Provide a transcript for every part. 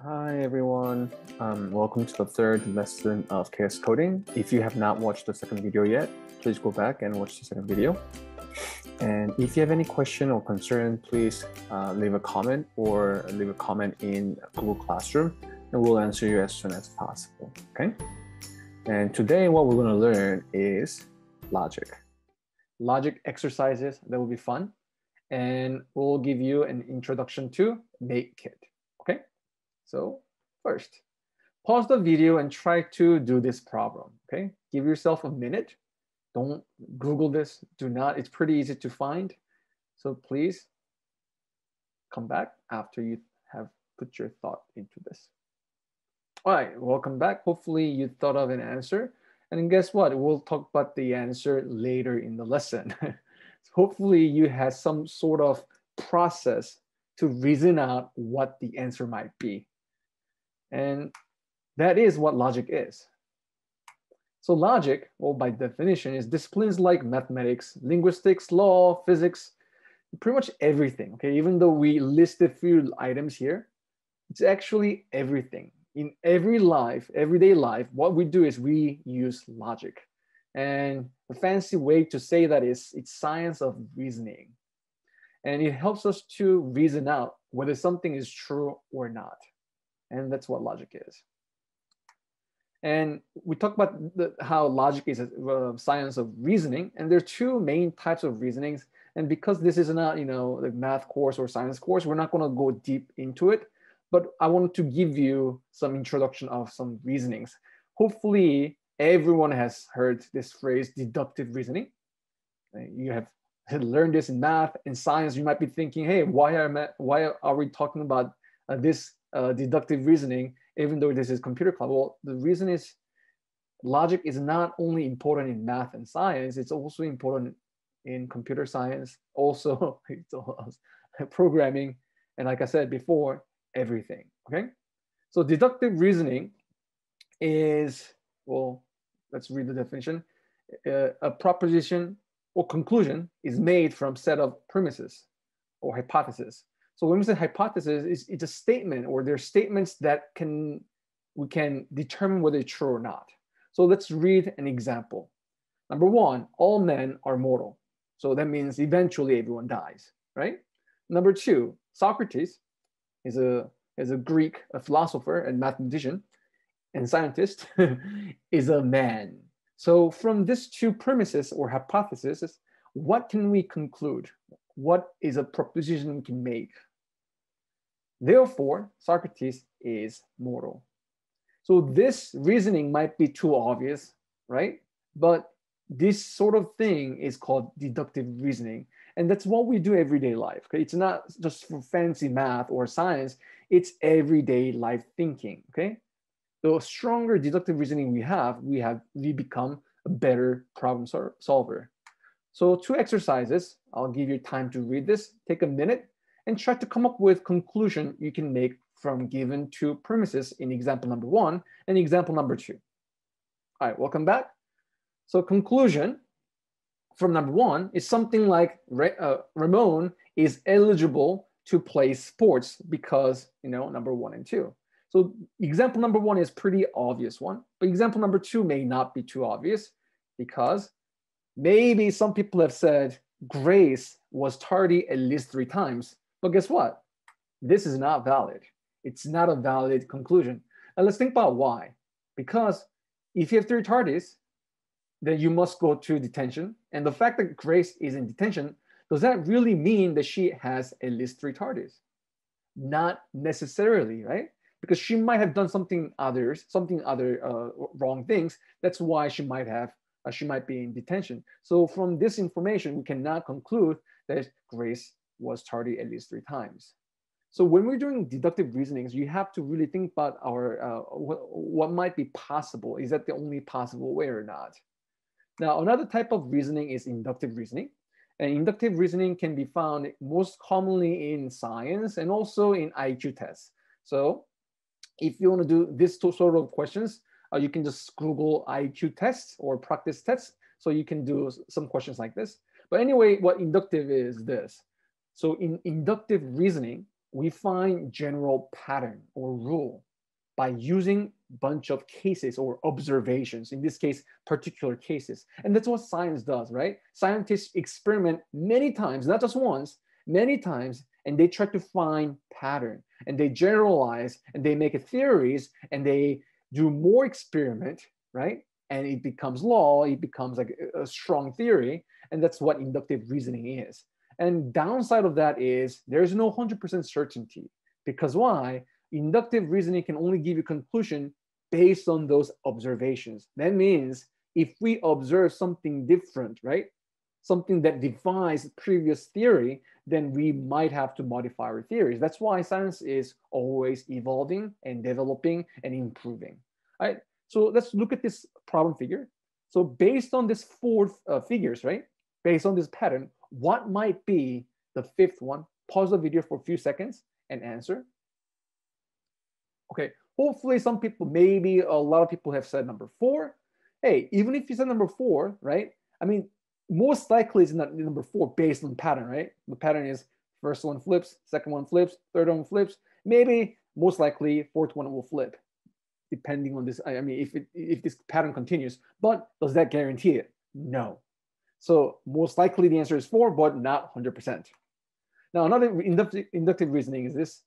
Hi everyone, welcome to the third lesson of chaos coding. If you have not watched the second video yet, please go back and watch the second video. And if you have any question or concern, please leave a comment or leave a comment in Google Classroom and we'll answer you as soon as possible, okay? And today what we're gonna learn is logic. Logic exercises that will be fun. And we'll give you an introduction to MakeKit, okay? So first, pause the video and try to do this problem, okay? Give yourself a minute. Don't Google this, do not, it's pretty easy to find. So please come back after you have put your thought into this. All right, welcome back. Hopefully you thought of an answer. And guess what? We'll talk about the answer later in the lesson. So hopefully you have some sort of process to reason out what the answer might be. And that is what logic is. So logic, well, by definition, is disciplines like mathematics, linguistics, law, physics, pretty much everything, okay? Even though we list a few items here, it's actually everything. In everyday life, what we do is we use logic. And a fancy way to say that is it's science of reasoning. And it helps us to reason out whether something is true or not. And that's what logic is. And we talk about how logic is a science of reasoning. And there are two main types of reasonings. And because this is not, the math course or science course, we're not going to go deep into it. But I wanted to give you some introduction of some reasonings. Hopefully, everyone has heard this phrase, deductive reasoning. You have learned this in math and science. You might be thinking, hey, why are we talking about this deductive reasoning, even though this is computer club? Well, the reason is logic is not only important in math and science, it's also important in computer science, also programming, and like I said before, everything, okay? So deductive reasoning is, well, let's read the definition. A proposition or conclusion is made from a set of premises or hypotheses. So when we say hypothesis, it's a statement, or there are statements that we can determine whether it's true or not. So let's read an example. Number one, all men are mortal. So that means eventually everyone dies, right? Number two, Socrates is a Greek, a philosopher and mathematician and scientist, is a man. So from these two premises or hypotheses, what can we conclude? What is a proposition we can make? Therefore, Socrates is mortal. So this reasoning might be too obvious, right? But this sort of thing is called deductive reasoning. And that's what we do everyday life. Okay? It's not just for fancy math or science, it's everyday life thinking. Okay? The stronger deductive reasoning we become a better problem solver. So two exercises, I'll give you time to read this, take a minute, and try to come up with conclusion you can make from given two premises in example number one and example number two. All right, welcome back. So conclusion from number one is something like Ramon is eligible to play sports because, number one and two. So example number one is pretty obvious one, but example number two may not be too obvious because maybe some people have said Grace was tardy at least 3 times. But guess what? This is not valid. It's not a valid conclusion. And let's think about why. Because if you have 3 tardies, then you must go to detention. And the fact that Grace is in detention, does that really mean that she has at least 3 tardies? Not necessarily, right? Because she might have done something other wrong things. That's why she might be in detention. So from this information, we cannot conclude that Grace was tardy at least 3 times. So when we're doing deductive reasonings, you have to really think about what might be possible. Is that the only possible way or not? Now, another type of reasoning is inductive reasoning. And inductive reasoning can be found most commonly in science and also in IQ tests. So if you want to do this sort of questions, you can just Google IQ tests or practice tests. So you can do some questions like this. But anyway, what inductive is this? So in inductive reasoning, we find general pattern or rule by using a bunch of cases or observations, in this case, particular cases. And that's what science does, right? Scientists experiment many times, not just once, many times, and they try to find pattern, and they generalize, and they make theories, and they do more experiment, right? And it becomes law, it becomes like a strong theory, and that's what inductive reasoning is. And downside of that is there's no 100% certainty, because why? Inductive reasoning can only give you conclusion based on those observations. That means if we observe something different, right? Something that defies previous theory, then we might have to modify our theories. That's why science is always evolving and developing and improving. All right. So let's look at this problem figure. So based on these four figures, right? Based on this pattern, what might be the fifth one? Pause the video for a few seconds and answer. Okay, hopefully some people, maybe a lot of people have said number 4. Hey, even if you said number 4, right? I mean, most likely it's not number 4 based on pattern, right? The pattern is first one flips, second one flips, third one flips. Maybe most likely fourth one will flip, depending on this. I mean, if this pattern continues, but does that guarantee it? No. So most likely the answer is 4, but not 100%. Now, another inductive reasoning is this.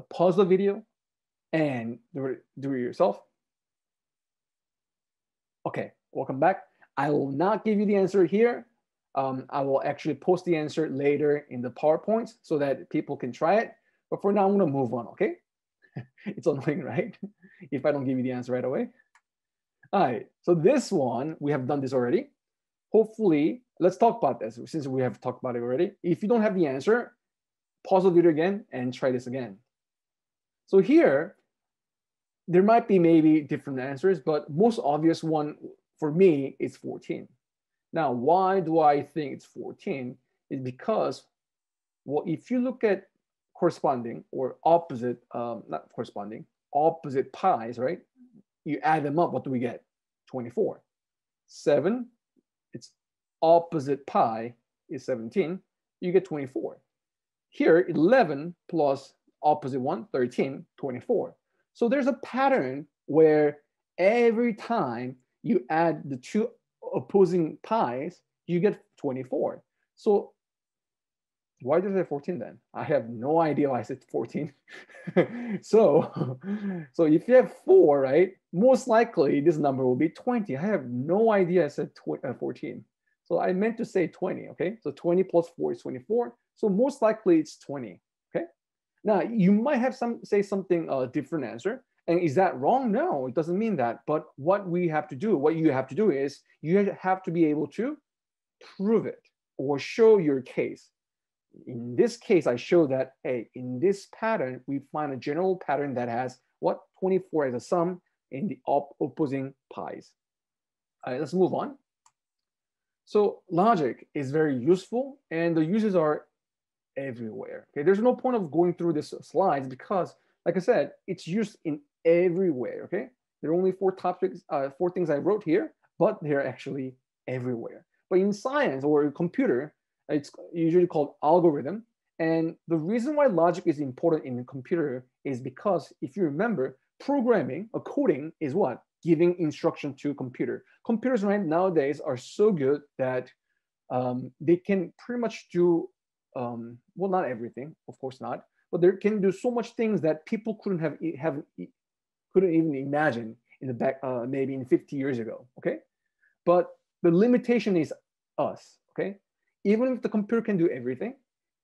Pause the video and do it yourself. Okay, welcome back. I will not give you the answer here. I will actually post the answer later in the PowerPoint so that people can try it. But for now, I'm going to move on, okay? It's annoying, right? If I don't give you the answer right away. All right, so this one, we have done this already. Hopefully, let's talk about this since we have talked about it already. If you don't have the answer, pause the video again and try this again. So here, there might be maybe different answers, but most obvious one for me is 14. Now, why do I think it's 14? Is because, well, if you look at corresponding or opposite, not corresponding, opposite pies, right? You add them up, what do we get? 24. 7, its opposite pi is 17, you get 24. Here, 11 plus opposite one, 13, 24. So there's a pattern where every time you add the two opposing pies, you get 24. So why did I say 14 then? I have no idea why I said 14. so if you have 4, right, most likely this number will be 20. I have no idea I said 14. So I meant to say 20, okay? So 20 plus 4 is 24. So most likely it's 20, okay? Now, you might have say something different answer. And is that wrong? No, it doesn't mean that. But what you have to do is you have to be able to prove it or show your case. In this case, I show that, hey, in this pattern, we find a general pattern that has what? 24 as a sum in the opposing pies. All right, let's move on. So logic is very useful, and the uses are everywhere. Okay, there's no point of going through this slides because, like I said, it's used in everywhere. Okay, there are only 4 topics, 4 things I wrote here, but they're actually everywhere. But in science or computer, it's usually called algorithm. And the reason why logic is important in a computer is because if you remember, programming, coding is what? Giving instruction to a computer. Computers right nowadays are so good that they can pretty much do, well, not everything, of course not, but they can do so much things that people couldn't even imagine in the back, maybe in 50 years ago, okay? But the limitation is us, okay? Even if the computer can do everything,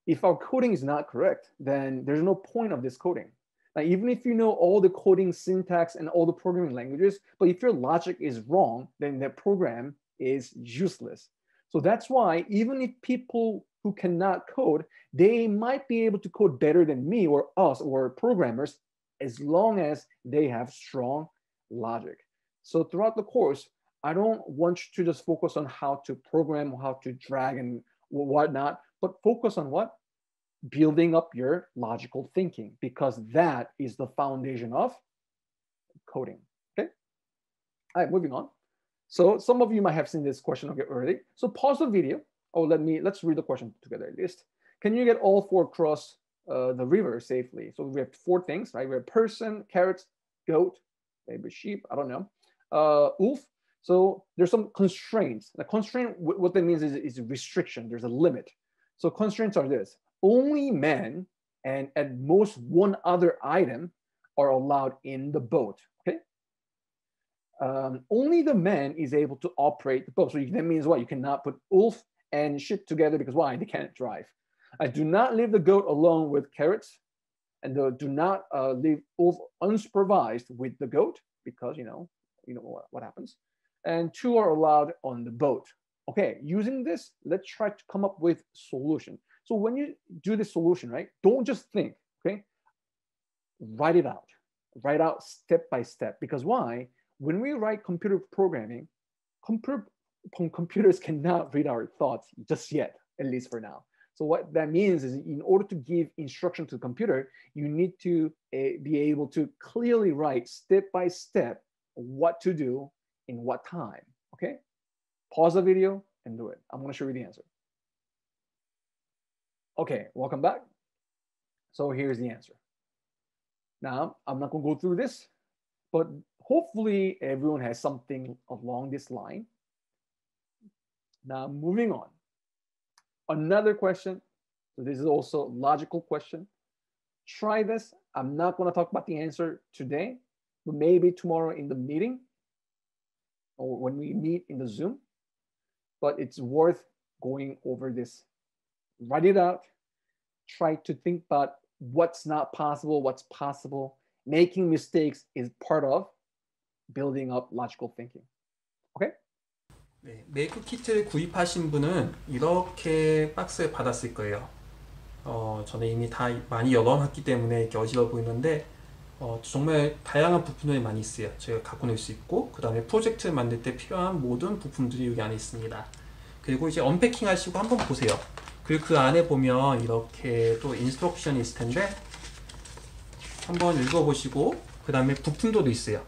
if our coding is not correct, then there's no point of this coding. Now, even if you know all the coding syntax and all the programming languages, but if your logic is wrong, then that program is useless. So that's why even if people who cannot code, they might be able to code better than me or us or programmers as long as they have strong logic. So throughout the course, I don't want you to just focus on how to program, how to drag and whatnot, but focus on what? Building up your logical thinking, because that is the foundation of coding, okay? All right, moving on. So some of you might have seen this question already. So pause the video. Oh, let's read the question together at least. Can you get all 4 across the river safely. So we have 4 things, right? We have person, carrots, goat, maybe sheep, I don't know, wolf. So there's some constraints. The constraint, what that means is a restriction. There's a limit. So constraints are this: only men and at most one other item are allowed in the boat. Okay. Only the man is able to operate the boat. So that means what? You cannot put wolf and sheep together because why? They can't drive. I do not leave the goat alone with carrots, and do not leave wolf unsupervised with the goat because you know what happens. And 2 are allowed on the boat. Okay, using this, let's try to come up with solution. So when you do this solution, right, don't just think. Okay, write it out. Write out step by step. Because why? When we write computer programming, computers cannot read our thoughts just yet, at least for now. So what that means is in order to give instruction to the computer, you need to be able to clearly write step by step what to do in what time. Okay? Pause the video and do it. I'm going to show you the answer. Okay, welcome back. So here's the answer. Now, I'm not going to go through this, but hopefully everyone has something along this line. Now, moving on. Another question. So this is also a logical question. Try this. I'm not going to talk about the answer today, but maybe tomorrow in the meeting or when we meet in the Zoom. But it's worth going over this. Write it out. Try to think about what's not possible, what's possible. Making mistakes is part of building up logical thinking. Okay? 네, 메이크 키트를 구입하신 분은 이렇게 박스에 받았을 거예요. 저는 이미 다 많이 열어놨기 때문에 이렇게 어지러워 보이는데 정말 다양한 부품들이 많이 있어요. 저희가 갖고 놀 수 있고, 그 다음에 프로젝트를 만들 때 필요한 모든 부품들이 여기 안에 있습니다. 그리고 이제 언패킹 하시고 한번 보세요. 그리고 그 안에 보면 이렇게 또 인스트럭션이 있을 텐데 한번 읽어보시고, 그 다음에 부품도도 있어요.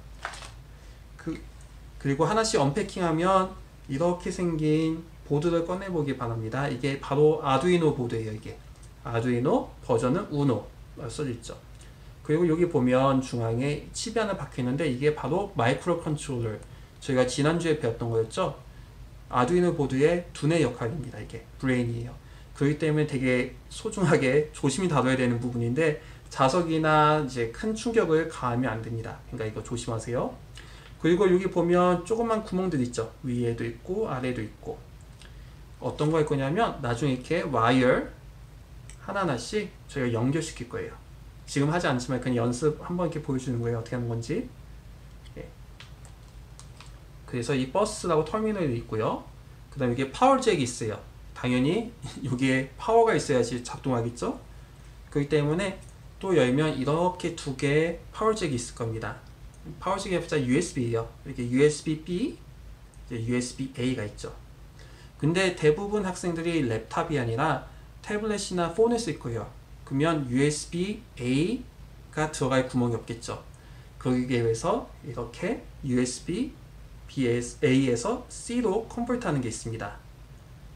그리고 하나씩 언패킹하면 이렇게 생긴 보드를 꺼내보기 바랍니다. 이게 바로 아두이노 보드예요. 이게 아두이노 버전은 우노 써져 있죠. 그리고 여기 보면 중앙에 칩이 하나 박혀 있는데 이게 바로 마이크로 컨트롤러, 저희가 지난주에 배웠던 거였죠. 아두이노 보드의 두뇌 역할입니다. 이게 브레인이에요. 그렇기 때문에 되게 소중하게 조심히 다뤄야 되는 부분인데 자석이나 이제 큰 충격을 가하면 안 됩니다. 그러니까 이거 조심하세요. 그리고 여기 보면 조그만 구멍들 있죠. 위에도 있고 아래도 있고. 어떤 거 할 거냐면 나중에 이렇게 와이어 하나하나씩 저희가 연결시킬 거예요. 지금 하지 않지만 그냥 연습 한번 이렇게 보여주는 거예요. 어떻게 하는 건지. 예. 그래서 이 버스라고 터미널이 있고요. 그 다음에 이게 파워잭이 있어요. 당연히 여기에 파워가 있어야지 작동하겠죠. 그렇기 때문에 또 열면 이렇게 2개의 파워잭이 있을 겁니다. 파워잭이 합쳐 USB예요. 이렇게 USB-B, USB-A가 있죠. 근데 대부분 학생들이 랩탑이 아니라 태블릿이나 폰을 쓸 거예요. 그러면 USB-A가 들어갈 구멍이 없겠죠. 거기에 의해서 이렇게 USB-A에서 C로 컨버트하는 게 있습니다.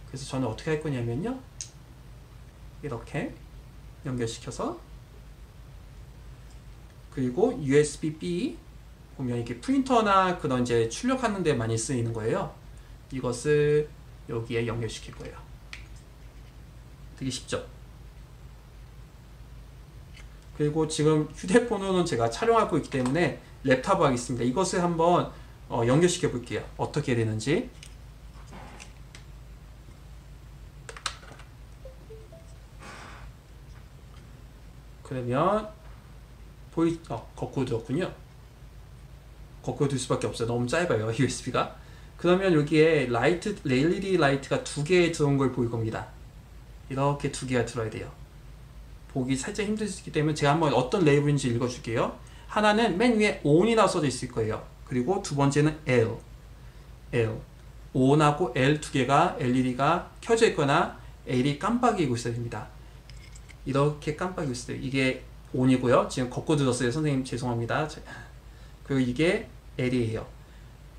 그래서 저는 어떻게 할 거냐면요. 이렇게 연결시켜서, 그리고 USB-B 보면 이게 프린터나 그런 이제 출력하는 데 많이 쓰이는 거예요. 이것을 여기에 연결시킬 거예요. 되게 쉽죠? 그리고 지금 휴대폰으로는 제가 촬영하고 있기 때문에 랩탑을 하겠습니다. 이것을 한번 연결시켜 볼게요. 어떻게 되는지. 그러면 거꾸로 들었군요. 거꾸로 들 수밖에 없어요. 너무 짧아요, USB가. 그러면 여기에 LED 라이트가 2개 들어온 걸 보일 겁니다. 이렇게 2개가 들어야 돼요. 보기 살짝 힘드시기 때문에 제가 한번 어떤 레이블인지 읽어줄게요. 하나는 맨 위에 ON이라고 써져 있을 거예요. 그리고 두 번째는 L. ON하고 L 2개가 LED가 켜져 있거나 L이 깜빡이고 있어야 됩니다. 이렇게 깜빡이고 있어요. 이게 ON이고요. 지금 거꾸로 들었어요. 선생님 죄송합니다. 그리고 이게 L이에요.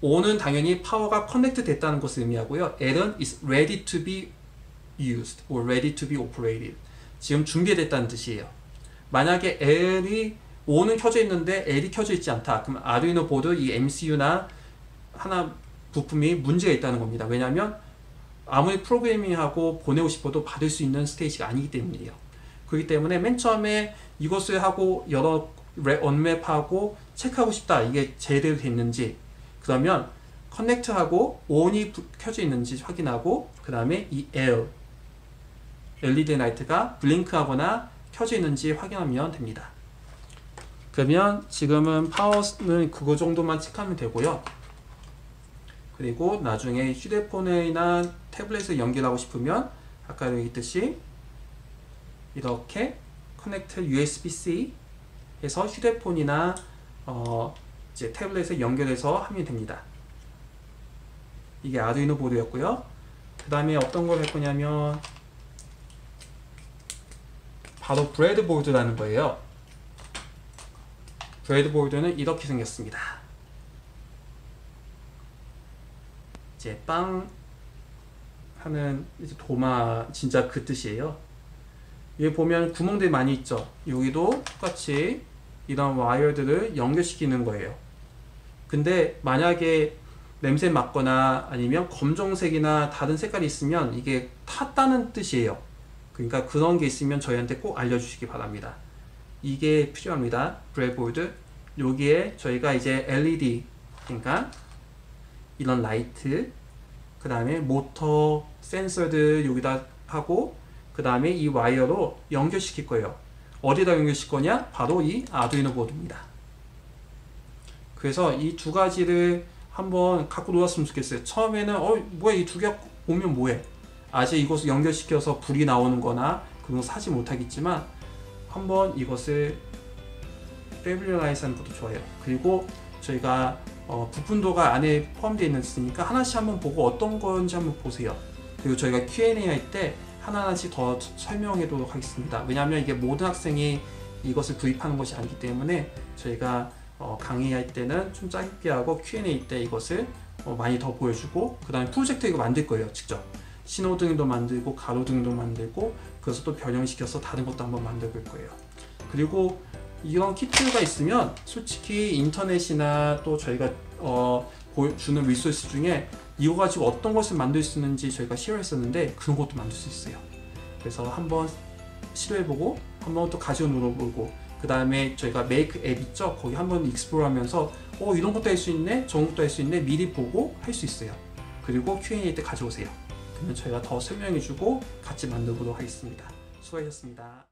O는 당연히 파워가 커넥트 됐다는 것을 의미하고요. L은 is ready to be used or ready to be operated. 지금 준비됐다는 뜻이에요. 만약에 L이 O는 켜져 있는데 L이 켜져 있지 않다. 그럼 아두이노 보드 이 MCU나 하나 부품이 문제가 있다는 겁니다. 왜냐하면 아무리 프로그래밍하고 보내고 싶어도 받을 수 있는 스테이지가 아니기 때문이에요. 그렇기 때문에 맨 처음에 이것을 하고 여러 언맵하고 체크하고 싶다. 이게 제대로 됐는지. 그러면 커넥트하고 ON이 켜져 있는지 확인하고 그 다음에 이 LED 라이트가 블링크하거나 켜져 있는지 확인하면 됩니다. 그러면 지금은 파워는 그거 정도만 체크하면 되고요. 그리고 나중에 휴대폰이나 태블릿을 연결하고 싶으면 아까 얘기했듯이 이렇게 커넥트 USB-C 해서 휴대폰이나 이제 태블릿에 연결해서 하면 됩니다. 이게 아두이노 보드였고요. 그 다음에 어떤 걸 할 거냐면 바로 브레드보드라는 거예요. 브레드보드는 이렇게 생겼습니다. 이제 빵 하는 이제 도마 진짜 그 뜻이에요. 여기 보면 구멍들이 많이 있죠. 여기도 똑같이 이런 와이어들을 연결시키는 거예요. 근데 만약에 냄새 맡거나 아니면 검정색이나 다른 색깔이 있으면 이게 탔다는 뜻이에요. 그러니까 그런 게 있으면 저희한테 꼭 알려주시기 바랍니다. 이게 필요합니다. 브레드보드. 여기에 저희가 이제 LED, 그러니까 이런 라이트, 그 다음에 모터, 센서들 여기다 하고 그 다음에 이 와이어로 연결시킬 거예요. 어디다 연결시킬 거냐? 바로 이 아두이노 보드입니다. 그래서 이 두 가지를 한번 갖고 놀았으면 좋겠어요. 처음에는 뭐야 이 두 개 보면 뭐해? 아직 이것을 연결시켜서 불이 나오는 거나 그런 거 사지 못하겠지만 한번 이것을 패밀리라이즈 하는 것도 좋아요. 그리고 저희가 부품도가 안에 포함되어 있으니까 하나씩 한번 보고 어떤 건지 한번 보세요. 그리고 저희가 Q&A 할 때 하나하나씩 더 설명해 도록 하겠습니다. 왜냐하면 이게 모든 학생이 이것을 구입하는 것이 아니기 때문에 저희가 강의할 때는 좀 짧게 하고 Q&A 때 이것을 많이 더 보여주고 그 다음에 프로젝트 이거 만들 거예요. 직접 신호등도 만들고 가로등도 만들고 그래서 또 변형시켜서 다른 것도 한번 만들어 볼 거예요. 그리고 이런 키트가 있으면 솔직히 인터넷이나 또 저희가 주는 리소스 중에 이거 가지고 어떤 것을 만들 수 있는지 저희가 시도했었는데 그런 것도 만들 수 있어요. 그래서 한번 시도해보고 한번 또 가지고 놀아보고 그 다음에 저희가 메이크 앱 있죠? 거기 한번 익스플로어 하면서 이런 것도 할 수 있네? 저런 것도 할 수 있네? 미리 보고 할 수 있어요. 그리고 Q&A 때 가져오세요. 그러면 저희가 더 설명해주고 같이 만들도록 하겠습니다. 수고하셨습니다.